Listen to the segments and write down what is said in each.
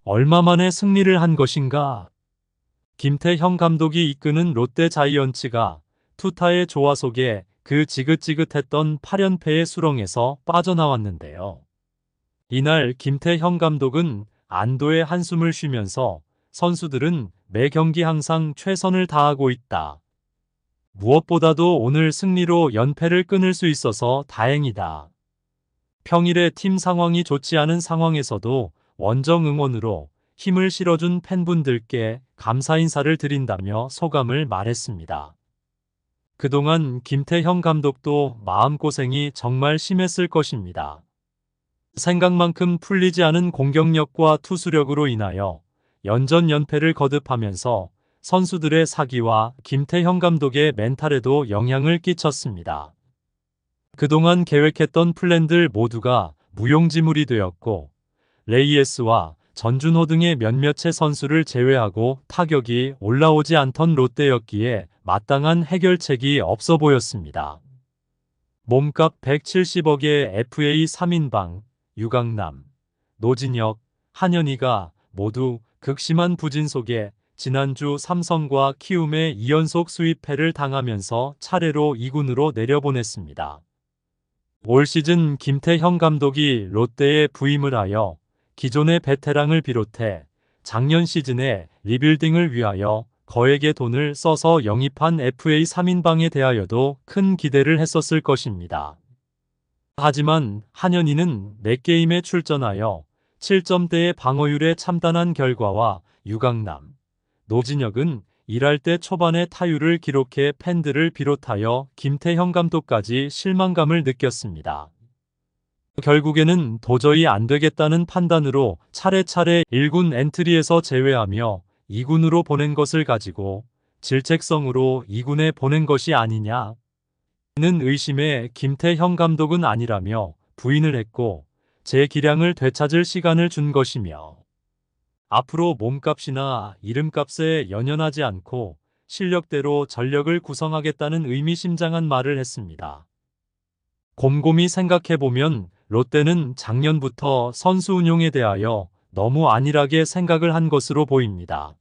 얼마 만에 승리를 한 것인가? 김태형 감독이 이끄는 롯데 자이언츠가 투타의 조화 속에 그 지긋지긋했던 8연패의 수렁에서 빠져나왔는데요. 이날 김태형 감독은 안도의 한숨을 쉬면서 선수들은 매 경기 항상 최선을 다하고 있다. 무엇보다도 오늘 승리로 연패를 끊을 수 있어서 다행이다. 평일에 팀 상황이 좋지 않은 상황에서도 원정 응원으로 힘을 실어준 팬분들께 감사 인사를 드린다며 소감을 말했습니다. 그동안 김태형 감독도 마음고생이 정말 심했을 것입니다. 생각만큼 풀리지 않은 공격력과 투수력으로 인하여 연전 연패를 거듭하면서 선수들의 사기와 김태형 감독의 멘탈에도 영향을 끼쳤습니다. 그동안 계획했던 플랜들 모두가 무용지물이 되었고 레이에스와 전준호 등의 몇몇의 선수를 제외하고 타격이 올라오지 않던 롯데였기에 마땅한 해결책이 없어 보였습니다. 몸값 170억의 FA 3인방 유강남, 노진혁, 한현희가 모두 극심한 부진 속에 지난주 삼성과 키움의 2연속 수입패를 당하면서 차례로 2군으로 내려보냈습니다. 올 시즌 김태형 감독이 롯데에 부임을 하여 기존의 베테랑을 비롯해 작년 시즌에 리빌딩을 위하여 거액의 돈을 써서 영입한 FA 3인방에 대하여도 큰 기대를 했었을 것입니다. 하지만 한현희는 4게임에 출전하여 7점대의 방어율에 참단한 결과와 유강남, 노진혁은 일할 때 초반에 타율을 기록해 팬들을 비롯하여 김태형 감독까지 실망감을 느꼈습니다. 결국에는 도저히 안 되겠다는 판단으로 차례차례 1군 엔트리에서 제외하며 2군으로 보낸 것을 가지고 질책성으로 2군에 보낸 것이 아니냐 는 의심에 김태형 감독은 아니라며 부인을 했고 제 기량을 되찾을 시간을 준 것이며 앞으로 몸값이나 이름값에 연연하지 않고 실력대로 전력을 구성하겠다는 의미심장한 말을 했습니다. 곰곰이 생각해보면 롯데는 작년부터 선수 운용에 대하여 너무 안일하게 생각을 한 것으로 보입니다.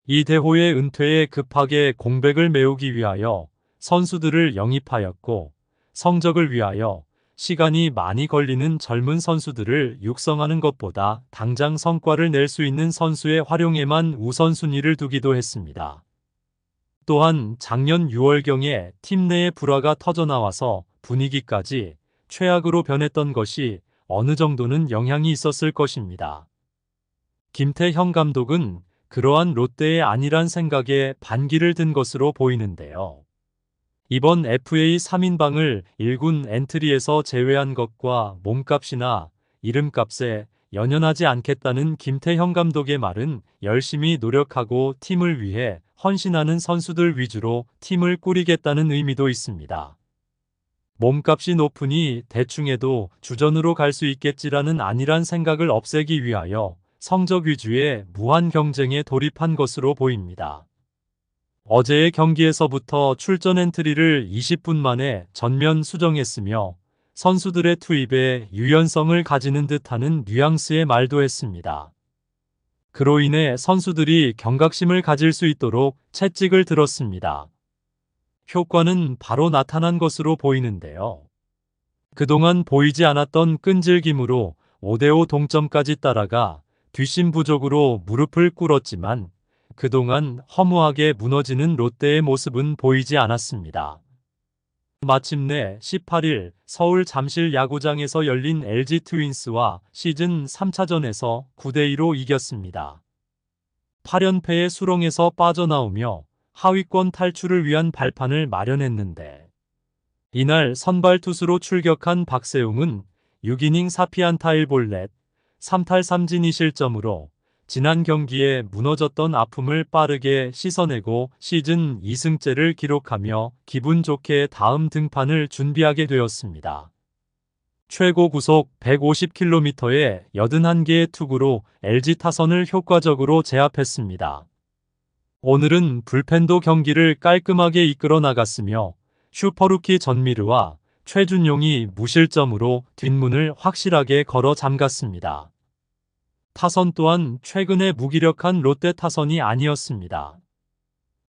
이대호의 은퇴에 급하게 공백을 메우기 위하여 선수들을 영입하였고 성적을 위하여 시간이 많이 걸리는 젊은 선수들을 육성하는 것보다 당장 성과를 낼 수 있는 선수의 활용에만 우선순위를 두기도 했습니다. 또한 작년 6월경에 팀 내에 불화가 터져나와서 분위기까지 최악으로 변했던 것이 어느 정도는 영향이 있었을 것입니다. 김태형 감독은 그러한 롯데의 안일한 생각에 반기를 든 것으로 보이는데요. 이번 FA 3인방을 1군 엔트리에서 제외한 것과 몸값이나 이름값에 연연하지 않겠다는 김태형 감독의 말은 열심히 노력하고 팀을 위해 헌신하는 선수들 위주로 팀을 꾸리겠다는 의미도 있습니다. 몸값이 높으니 대충 해도 주전으로 갈 수 있겠지라는 안일한 생각을 없애기 위하여 성적 위주의 무한 경쟁에 돌입한 것으로 보입니다. 어제의 경기에서부터 출전 엔트리를 20분 만에 전면 수정했으며 선수들의 투입에 유연성을 가지는 듯하는 뉘앙스의 말도 했습니다. 그로 인해 선수들이 경각심을 가질 수 있도록 채찍을 들었습니다. 효과는 바로 나타난 것으로 보이는데요. 그동안 보이지 않았던 끈질김으로 5대5 동점까지 따라가 뒷심 부족으로 무릎을 꿇었지만 그동안 허무하게 무너지는 롯데의 모습은 보이지 않았습니다. 마침내 18일 서울 잠실 야구장에서 열린 LG 트윈스와 시즌 3차전에서 9대2로 이겼습니다. 8연패의 수렁에서 빠져나오며 하위권 탈출을 위한 발판을 마련했는데 이날 선발 투수로 출격한 박세웅은 6이닝 4피안타 1볼넷 3탈 3진 2실점으로 지난 경기에 무너졌던 아픔을 빠르게 씻어내고 시즌 2승째를 기록하며 기분 좋게 다음 등판을 준비하게 되었습니다. 최고 구속 150km의 81개의 투구로 LG 타선을 효과적으로 제압했습니다. 오늘은 불펜도 경기를 깔끔하게 이끌어 나갔으며 슈퍼루키 전미르와 최준용이 무실점으로 뒷문을 확실하게 걸어 잠갔습니다. 타선 또한 최근에 무기력한 롯데 타선이 아니었습니다.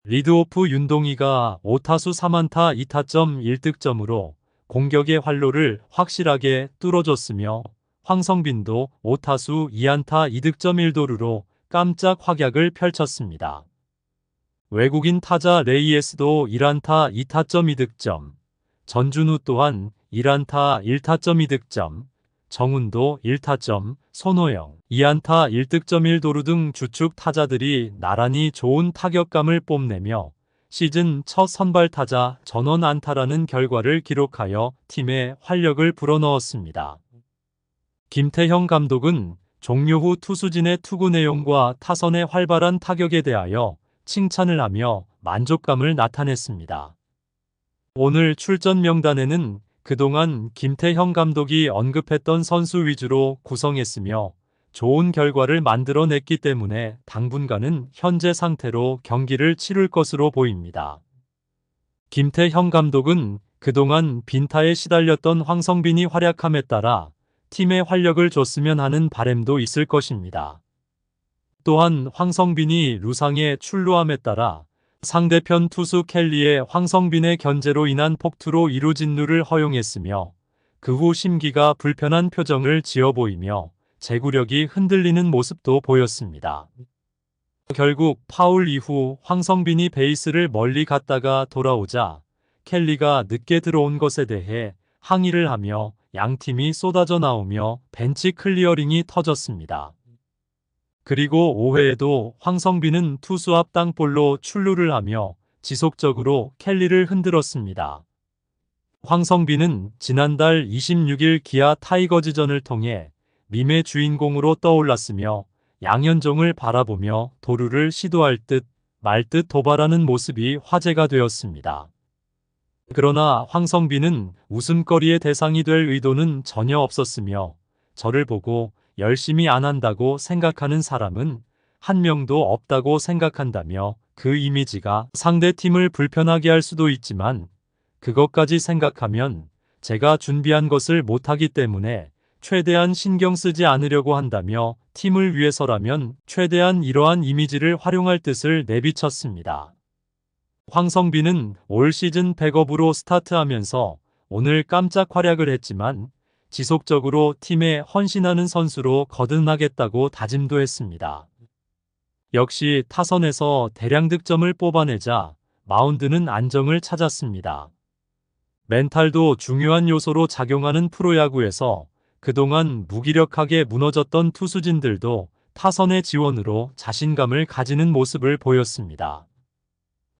리드오프 윤동희가 5타수 3안타 2타점 1득점으로 공격의 활로를 확실하게 뚫어줬으며 황성빈도 5타수 2안타 2득점 1도루로 깜짝 활약을 펼쳤습니다. 외국인 타자 레이에스도 1안타 2타점 2득점, 전준우 또한 1안타 1타점 2득점, 정훈도 1타점, 손호영 2안타 1득점 1도루 등 주축 타자들이 나란히 좋은 타격감을 뽐내며 시즌 첫 선발 타자 전원 안타라는 결과를 기록하여 팀에 활력을 불어넣었습니다. 김태형 감독은 종료 후 투수진의 투구 내용과 타선의 활발한 타격에 대하여 칭찬을 하며 만족감을 나타냈습니다. 오늘 출전 명단에는 그동안 김태형 감독이 언급했던 선수 위주로 구성했으며 좋은 결과를 만들어냈기 때문에 당분간은 현재 상태로 경기를 치룰 것으로 보입니다. 김태형 감독은 그동안 빈타에 시달렸던 황성빈이 활약함에 따라 팀에 활력을 줬으면 하는 바람도 있을 것입니다. 또한 황성빈이 루상에 출루함에 따라 상대편 투수 켈리의 황성빈의 견제로 인한 폭투로 이루진루를 허용했으며 그 후 심기가 불편한 표정을 지어 보이며 제구력이 흔들리는 모습도 보였습니다. 결국 파울 이후 황성빈이 베이스를 멀리 갔다가 돌아오자 켈리가 늦게 들어온 것에 대해 항의를 하며 양팀이 쏟아져 나오며 벤치 클리어링이 터졌습니다. 그리고 5회에도 황성빈은 투수 앞 땅볼로 출루를 하며 지속적으로 켈리를 흔들었습니다. 황성빈은 지난달 26일 기아 타이거즈전을 통해 밈의 주인공으로 떠올랐으며 양현종을 바라보며 도루를 시도할 듯 말 듯 도발하는 모습이 화제가 되었습니다. 그러나 황성빈은 웃음거리의 대상이 될 의도는 전혀 없었으며 저를 보고 열심히 안 한다고 생각하는 사람은 한 명도 없다고 생각한다며 그 이미지가 상대 팀을 불편하게 할 수도 있지만 그것까지 생각하면 제가 준비한 것을 못하기 때문에 최대한 신경 쓰지 않으려고 한다며 팀을 위해서라면 최대한 이러한 이미지를 활용할 뜻을 내비쳤습니다. 황성빈은 올 시즌 백업으로 스타트하면서 오늘 깜짝 활약을 했지만 지속적으로 팀에 헌신하는 선수로 거듭나겠다고 다짐도 했습니다. 역시 타선에서 대량 득점을 뽑아내자 마운드는 안정을 찾았습니다. 멘탈도 중요한 요소로 작용하는 프로야구에서 그동안 무기력하게 무너졌던 투수진들도 타선의 지원으로 자신감을 가지는 모습을 보였습니다.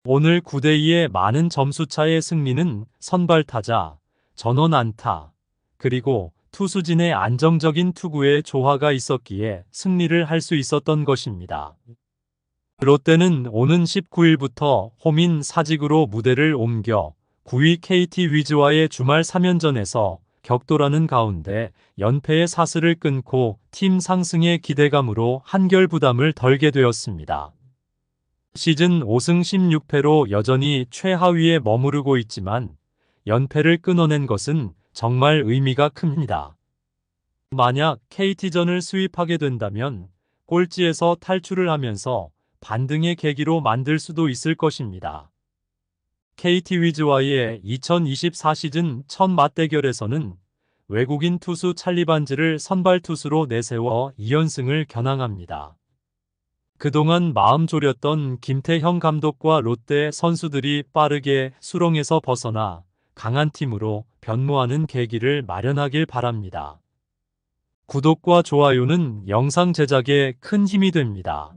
오늘 9대2의 많은 점수차의 승리는 선발 타자, 전원 안타, 그리고 투수진의 안정적인 투구에 조화가 있었기에 승리를 할 수 있었던 것입니다. 롯데는 오는 19일부터 홈인 사직으로 무대를 옮겨 9위 KT 위즈와의 주말 3연전에서 격돌하는 가운데 연패의 사슬을 끊고 팀 상승의 기대감으로 한결 부담을 덜게 되었습니다. 시즌 5승 16패로 여전히 최하위에 머무르고 있지만 연패를 끊어낸 것은 정말 의미가 큽니다. 만약 KT전을 수입하게 된다면 꼴찌에서 탈출을 하면서 반등의 계기로 만들 수도 있을 것입니다. KT 위즈와의 2024 시즌 첫 맞대결에서는 외국인 투수 찰리 반즈를 선발 투수로 내세워 2연승을 겨냥합니다. 그동안 마음 졸였던 김태형 감독과 롯데 선수들이 빠르게 수렁에서 벗어나 강한 팀으로 변모하는 계기를 마련하길 바랍니다. 구독과 좋아요는 영상 제작에 큰 힘이 됩니다.